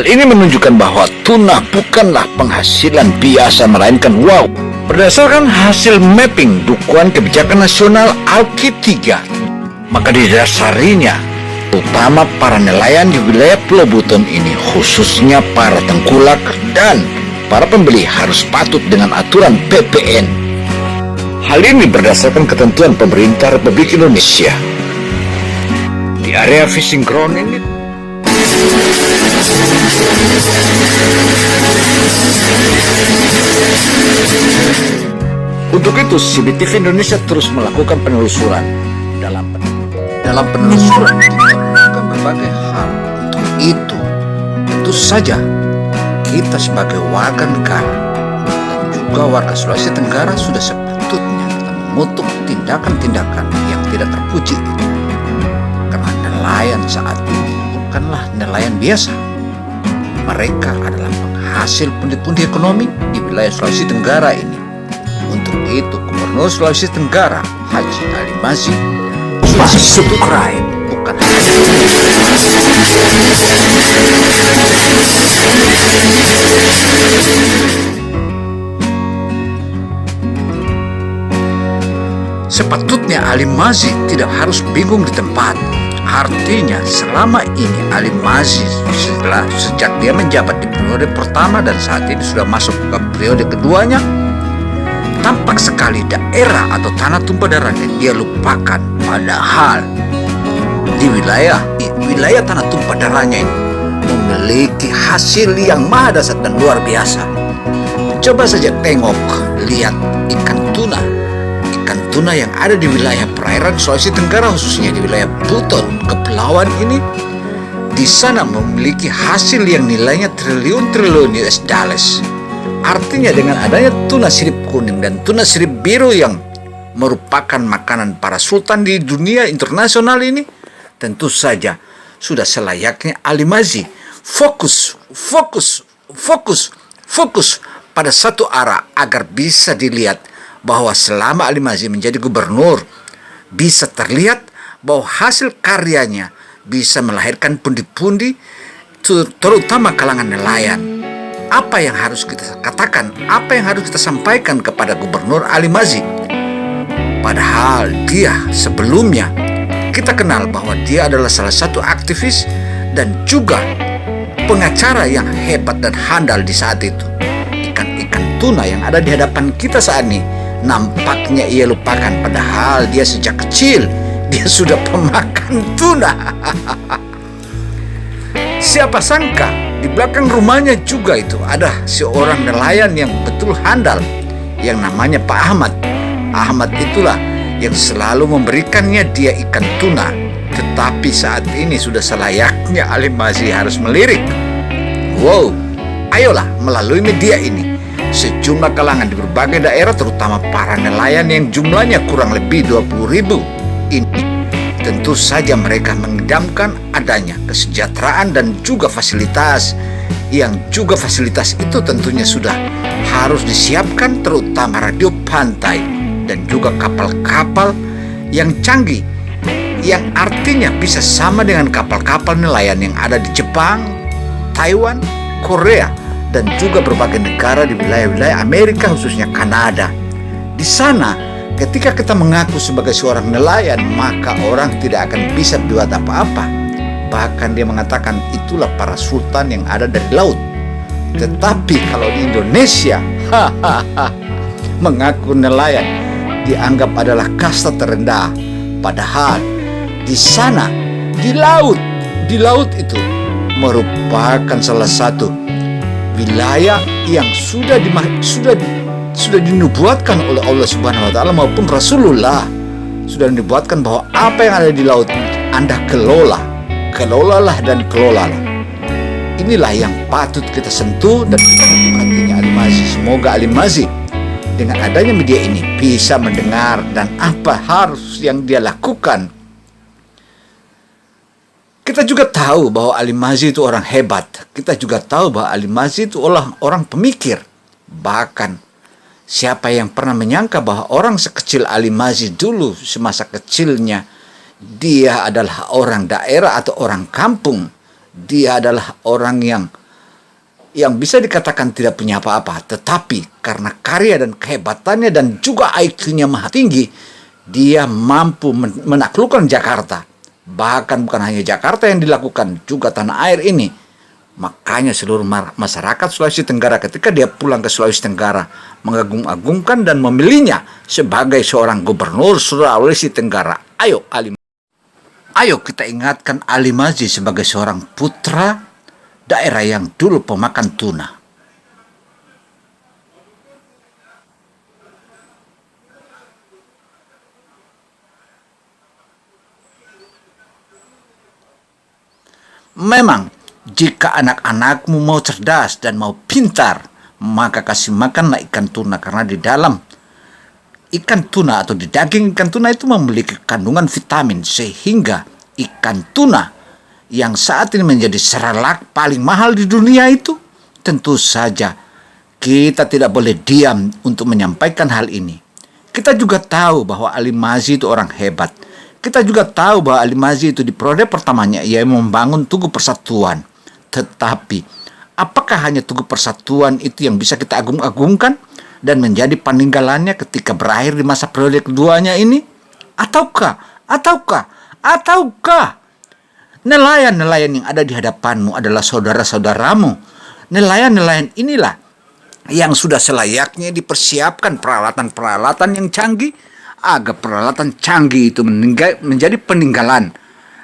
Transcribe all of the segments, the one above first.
Hal ini menunjukkan bahwa tuna bukanlah penghasilan biasa, melainkan wow. Berdasarkan hasil mapping Dukuhan Kebijakan Nasional Alki 3, maka didasarinya, terutama para nelayan di wilayah Pulau Buton ini, khususnya para tengkulak dan para pembeli harus patuh dengan aturan PPN. Hal ini berdasarkan ketentuan pemerintah Republik Indonesia. Di area fishing ground ini, untuk itu, CBTV Indonesia terus melakukan penelusuran. Dalam penelusuran melakukan berbagai hal. Untuk itu, tentu saja kita sebagai warga negara dan juga warga Sulawesi Tenggara sudah sepatutnya kita mengutuk tindakan-tindakan yang tidak terpuji itu. Karena nelayan saat ini bukanlah nelayan biasa. Mereka adalah penghasil pundi-pundi ekonomi di wilayah Sulawesi Tenggara ini. Untuk itu, Gubernur Sulawesi Tenggara, Haji Ali Mazzi, sudah subscribe, bukan sepatutnya Ali Mazzi tidak harus bingung di tempat. Artinya, selama ini Ali Mazzi sejak dia menjabat di periode pertama dan saat ini sudah masuk ke periode keduanya, tampak sekali daerah atau tanah tumpah darahnya dia lupakan. Padahal di wilayah tanah tumpah darahnya ini memiliki hasil yang maha dasar dan luar biasa. Coba saja tengok, lihat ikan tuna yang ada di wilayah perairan Sulawesi Tenggara, khususnya di wilayah Buton, Kepulauan ini. Di sana memiliki hasil yang nilainya triliun-triliun US dollars. Artinya dengan adanya tuna sirip kuning dan tuna sirip biru yang merupakan makanan para sultan di dunia internasional ini, tentu saja sudah selayaknya Ali Mazzi fokus pada satu arah agar bisa dilihat bahwa selama Ali Mazzi menjadi gubernur, bisa terlihat bahwa hasil karyanya bisa melahirkan pundi-pundi, terutama kalangan nelayan. Apa yang harus kita katakan, apa yang harus kita sampaikan kepada Gubernur Ali Mazzi? Padahal dia sebelumnya kita kenal bahwa dia adalah salah satu aktivis dan juga pengacara yang hebat dan handal di saat itu. Ikan-ikan tuna yang ada di hadapan kita saat ini nampaknya ia lupakan, padahal dia sejak kecil dia sudah pemakan tuna. Siapa sangka di belakang rumahnya juga itu ada seorang nelayan yang betul handal yang namanya Pak Ahmad. Ahmad itulah yang selalu memberikannya dia ikan tuna. Tetapi saat ini sudah selayaknya Ali Mazzi harus melirik. Wow, ayolah melalui media ini sejumlah kalangan di berbagai daerah, terutama para nelayan yang jumlahnya kurang lebih 20.000 ini, tentu saja mereka mengidamkan adanya kesejahteraan dan juga fasilitas, yang juga fasilitas itu tentunya sudah harus disiapkan, terutama radio pantai dan juga kapal-kapal yang canggih, yang artinya bisa sama dengan kapal-kapal nelayan yang ada di Jepang, Taiwan, Korea, dan juga berbagai negara di wilayah-wilayah Amerika, khususnya Kanada. Di sana, ketika kita mengaku sebagai seorang nelayan, maka orang tidak akan bisa berbuat apa-apa. Bahkan dia mengatakan itulah para sultan yang ada dari laut. Tetapi kalau di Indonesia, mengaku nelayan dianggap adalah kasta terendah. Padahal di sana, di laut itu merupakan salah satu wilayah yang sudah dinubuatkan oleh Allah Subhanahu wa taala maupun Rasulullah. Sudah dinubuatkan bahwa apa yang ada di laut Anda kelolalah dan kelolalah. Inilah yang patut kita sentuh dan kita hatinya Ali Mazzi. Semoga Ali Mazzi dengan adanya media ini bisa mendengar dan apa harus yang dia lakukan. Kita juga tahu bahwa Ali Mazzi itu orang hebat. Kita juga tahu bahwa Ali Mazzi itu orang pemikir. Bahkan siapa yang pernah menyangka bahwa orang sekecil Ali Mazzi dulu semasa kecilnya dia adalah orang daerah atau orang kampung. Dia adalah orang yang yang bisa dikatakan tidak punya apa-apa, tetapi karena karya dan kehebatannya dan juga IQ-nya maha tinggi, dia mampu menaklukkan Jakarta. Bahkan bukan hanya Jakarta yang dilakukan, juga tanah air ini. Makanya seluruh masyarakat Sulawesi Tenggara ketika dia pulang ke Sulawesi Tenggara mengagung-agungkan dan memilihnya sebagai seorang gubernur Sulawesi Tenggara. Ayo kita ingatkan Ali Mazzi sebagai seorang putra daerah yang dulu pemakan tuna. Memang, jika anak-anakmu mau cerdas dan mau pintar, maka kasih makanlah ikan tuna, karena di dalam ikan tuna atau di daging ikan tuna itu memiliki kandungan vitamin, sehingga ikan tuna yang saat ini menjadi serelak paling mahal di dunia itu, tentu saja kita tidak boleh diam untuk menyampaikan hal ini. Kita juga tahu bahwa Ali Mazzi itu orang hebat. Kita juga tahu bahwa Ali Mazzi itu di periode pertamanya ia membangun Tugu Persatuan. Tetapi apakah hanya Tugu Persatuan itu yang bisa kita agung-agungkan dan menjadi peninggalannya ketika berakhir di masa periode keduanya ini? Ataukah nelayan-nelayan yang ada di hadapanmu adalah saudara-saudaramu? Nelayan-nelayan inilah yang sudah selayaknya dipersiapkan peralatan-peralatan yang canggih, agar peralatan canggih itu menjadi peninggalan.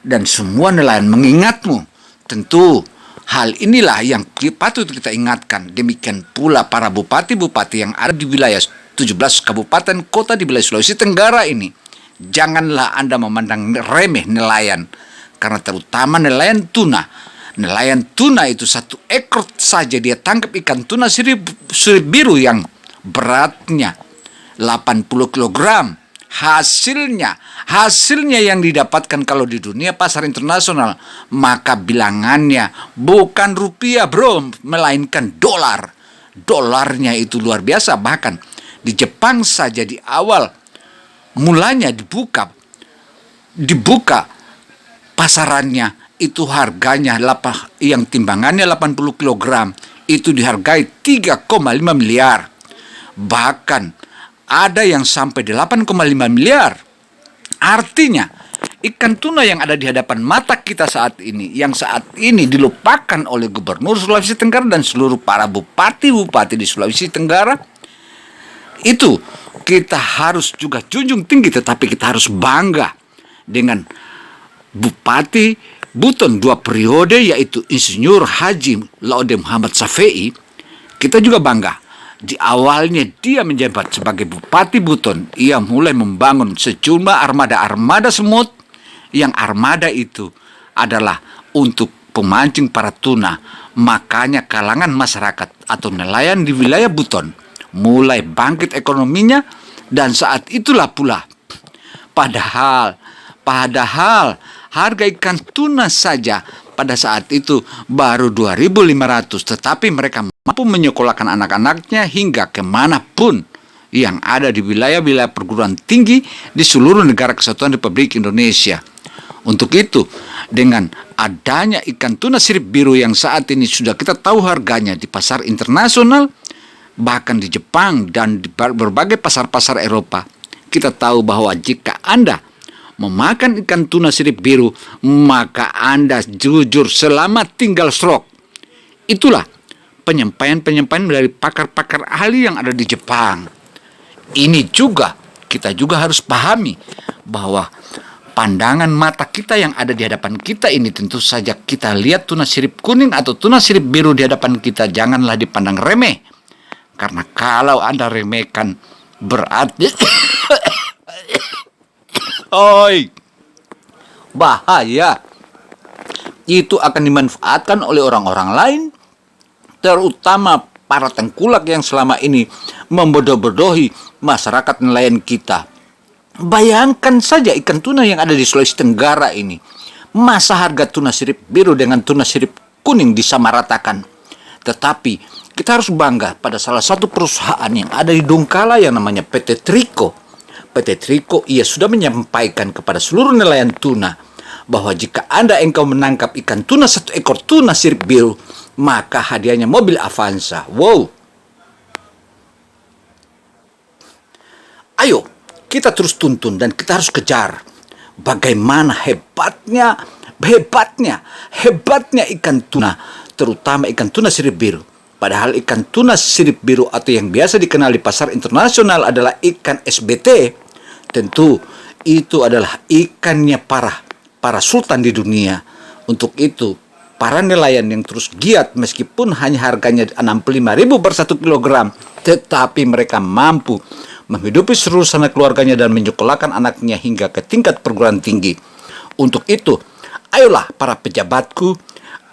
Dan semua nelayan mengingatmu. Tentu hal inilah yang patut kita ingatkan. Demikian pula para bupati-bupati yang ada di wilayah 17 kabupaten kota di wilayah Sulawesi Tenggara ini. Janganlah Anda memandang remeh nelayan, karena terutama nelayan tuna. Nelayan tuna itu 1 ekor saja dia tangkap ikan tuna sirip biru yang beratnya 80 kilogram. Hasilnya yang didapatkan kalau di dunia pasar internasional, maka bilangannya bukan rupiah bro, melainkan dolar. Dolarnya itu luar biasa. Bahkan di Jepang saja di awal mulanya dibuka pasarannya itu harganya yang timbangannya 80 kg itu dihargai 3,5 miliar. Bahkan ada yang sampai 8,5 miliar. Artinya ikan tuna yang ada di hadapan mata kita saat ini, yang saat ini dilupakan oleh Gubernur Sulawesi Tenggara dan seluruh para bupati-bupati di Sulawesi Tenggara, itu kita harus juga junjung tinggi. Tetapi kita harus bangga dengan Bupati Buton 2 periode, yaitu Insinyur Haji Laude Muhammad Safei. Kita juga bangga. Di awalnya dia menjabat sebagai Bupati Buton, ia mulai membangun sejumlah armada-armada semut, yang armada itu adalah untuk pemancing para tuna. Makanya kalangan masyarakat atau nelayan di wilayah Buton mulai bangkit ekonominya, dan saat itulah pula padahal harga ikan tuna saja pada saat itu baru 2.500, tetapi mereka mampu menyekolahkan anak-anaknya hingga kemanapun yang ada di wilayah-wilayah perguruan tinggi di seluruh negara kesatuan Republik Indonesia. Untuk itu, dengan adanya ikan tuna sirip biru yang saat ini sudah kita tahu harganya di pasar internasional, bahkan di Jepang dan di berbagai pasar-pasar Eropa, kita tahu bahwa jika Anda memakan ikan tuna sirip biru, maka Anda jujur selamat tinggal stroke. Itulah penyampaian dari pakar-pakar ahli yang ada di Jepang. Ini juga kita juga harus pahami bahwa pandangan mata kita yang ada di hadapan kita ini, tentu saja kita lihat tuna sirip kuning atau tuna sirip biru di hadapan kita, janganlah dipandang remeh. Karena kalau Anda remehkan berarti bahaya. Itu akan dimanfaatkan oleh orang-orang lain, terutama para tengkulak yang selama ini membodoh-bodohi masyarakat nelayan kita. Bayangkan saja ikan tuna yang ada di Sulawesi Tenggara ini. Masa harga tuna sirip biru dengan tuna sirip kuning disamaratakan? Tetapi kita harus bangga pada salah satu perusahaan yang ada di Donggala yang namanya PT Triko. PT Triko ia sudah menyampaikan kepada seluruh nelayan tuna bahwa jika engkau menangkap ikan tuna 1 ekor tuna sirip biru, maka hadiahnya mobil Avanza. Wow. Ayo, kita terus tuntun dan kita harus kejar bagaimana hebatnya ikan tuna, terutama ikan tuna sirip biru. Padahal ikan tuna sirip biru atau yang biasa dikenal di pasar internasional adalah ikan SBT. Tentu itu adalah ikannya para sultan di dunia. Untuk itu, para nelayan yang terus giat meskipun hanya harganya 65.000 per 1 kilogram, tetapi mereka mampu menghidupi seluruh sanak keluarganya dan menyekolahkan anaknya hingga ke tingkat perguruan tinggi. Untuk itu, ayolah para pejabatku,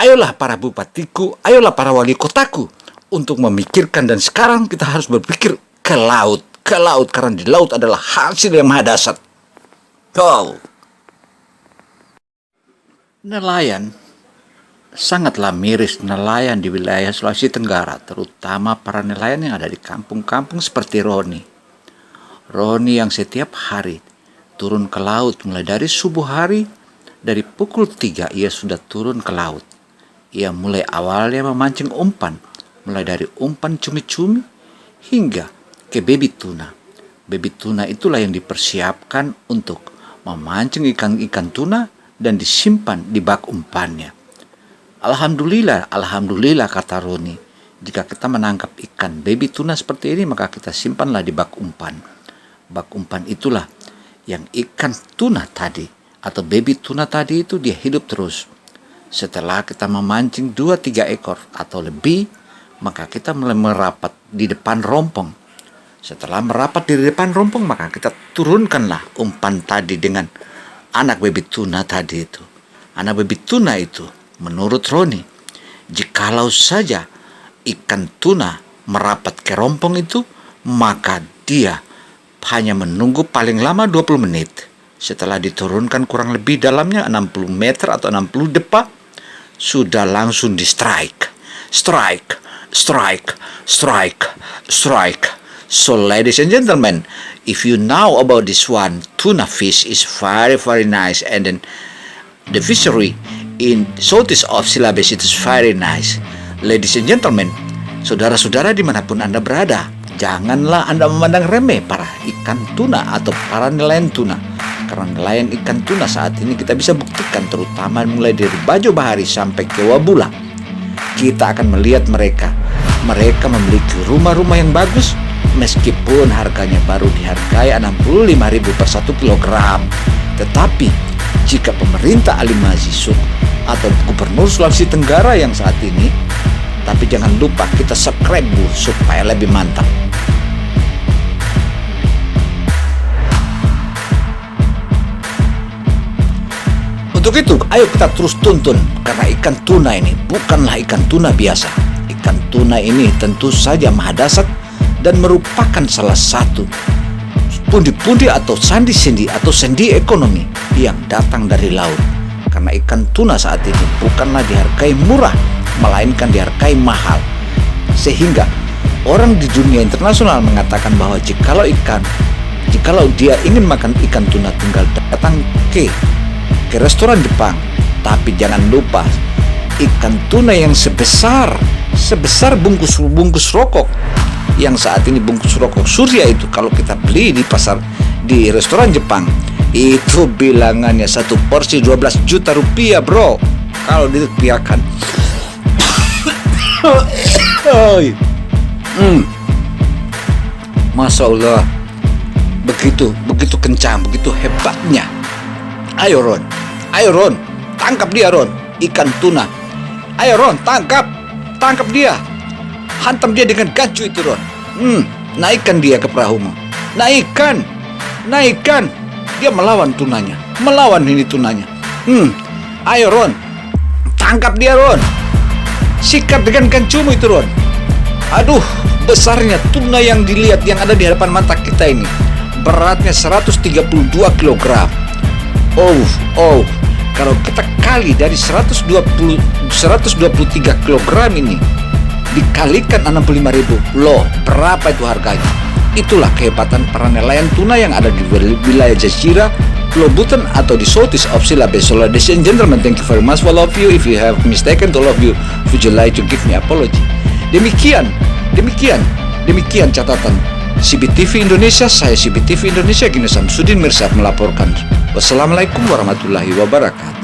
ayolah para bupatiku, ayolah para wali kotaku untuk memikirkan, dan sekarang kita harus berpikir ke laut karena di laut adalah hasil yang maha dahsyat. Nelayan sangatlah miris nelayan di wilayah Sulawesi Tenggara, terutama para nelayan yang ada di kampung-kampung seperti Roni yang setiap hari turun ke laut mulai dari subuh hari. Dari pukul 3 ia sudah turun ke laut. Ia mulai awalnya memancing umpan, mulai dari umpan cumi-cumi hingga ke baby tuna. Baby tuna itulah yang dipersiapkan untuk memancing ikan tuna dan disimpan di bak umpannya. Alhamdulillah kata Roni, jika kita menangkap ikan baby tuna seperti ini, maka kita simpanlah di bak umpan. Bak umpan itulah yang ikan tuna tadi atau baby tuna tadi itu dia hidup terus. Setelah kita memancing 2-3 ekor atau lebih, maka kita mulai merapat di depan rompong. Setelah merapat di depan rompong, maka kita turunkanlah umpan tadi dengan anak baby tuna tadi itu. Anak baby tuna itu, menurut Roni, jikalau saja ikan tuna merapat ke rompong itu, maka dia hanya menunggu paling lama 20 menit. Setelah diturunkan kurang lebih dalamnya 60 meter atau 60 depa, sudah langsung di strike. So ladies and gentlemen, if you know about this one, tuna fish is very very nice, and then the fishery in southeast of Sulawesi is very nice. Ladies and gentlemen, saudara-saudara dimanapun Anda berada, janganlah Anda memandang remeh para ikan tuna atau para nelayan tuna. Karena nelayan ikan tuna saat ini kita bisa buktikan, terutama mulai dari Bajo Bahari sampai ke Wabula, kita akan melihat mereka memiliki rumah-rumah yang bagus, meskipun harganya baru dihargai 65.000 per 1 kilogram. Tetapi jika pemerintah Ali Mazisuk atau Gubernur Sulawesi Tenggara yang saat ini, tapi jangan lupa kita subscribe dulu supaya lebih mantap. Untuk itu, ayo kita terus tuntun, karena ikan tuna ini bukanlah ikan tuna biasa. Ikan tuna ini tentu saja maha dahsyat dan merupakan salah satu pundi-pundi atau sandi-sendi atau sendi ekonomi yang datang dari laut. Karena ikan tuna saat ini bukanlah dihargai murah, melainkan dihargai mahal. Sehingga orang di dunia internasional mengatakan bahwa jikalau dia ingin makan ikan tuna, tinggal datang ke restoran Jepang. Tapi jangan lupa, ikan tuna yang sebesar bungkus rokok, yang saat ini bungkus rokok Surya itu kalau kita beli di restoran Jepang, itu bilangannya satu porsi 12 juta rupiah, bro. Kalau dirupiahkan Masya Allah, begitu kencang, begitu hebatnya. Ayo Ron, tangkap dia Ron, ikan tuna. Ayo Ron, tangkap dia, hantam dia dengan gancu itu Ron. Naikkan dia ke perahumu, naikkan. Dia melawan tunanya. Ayo Ron, tangkap dia Ron, sikat dengan gancumu itu Ron. Aduh, besarnya tuna yang dilihat, yang ada di hadapan mata kita ini, beratnya 132 kilogram. Oh, kalau kita kali dari 123 kilogram ini dikalikan 65.000, loh, berapa itu harganya? Itulah kehebatan para nelayan tuna yang ada di wilayah Jazirah Lobutan atau di Sotis of Silabe. So ladies and gentlemen, thank you very much for all of you. If you have mistaken to all of you, would you like to give me apology? Demikian catatan CBTV Indonesia. Saya CBTV Indonesia Gino Samsudin Mirsad melaporkan. Wassalamualaikum warahmatullahi wabarakatuh.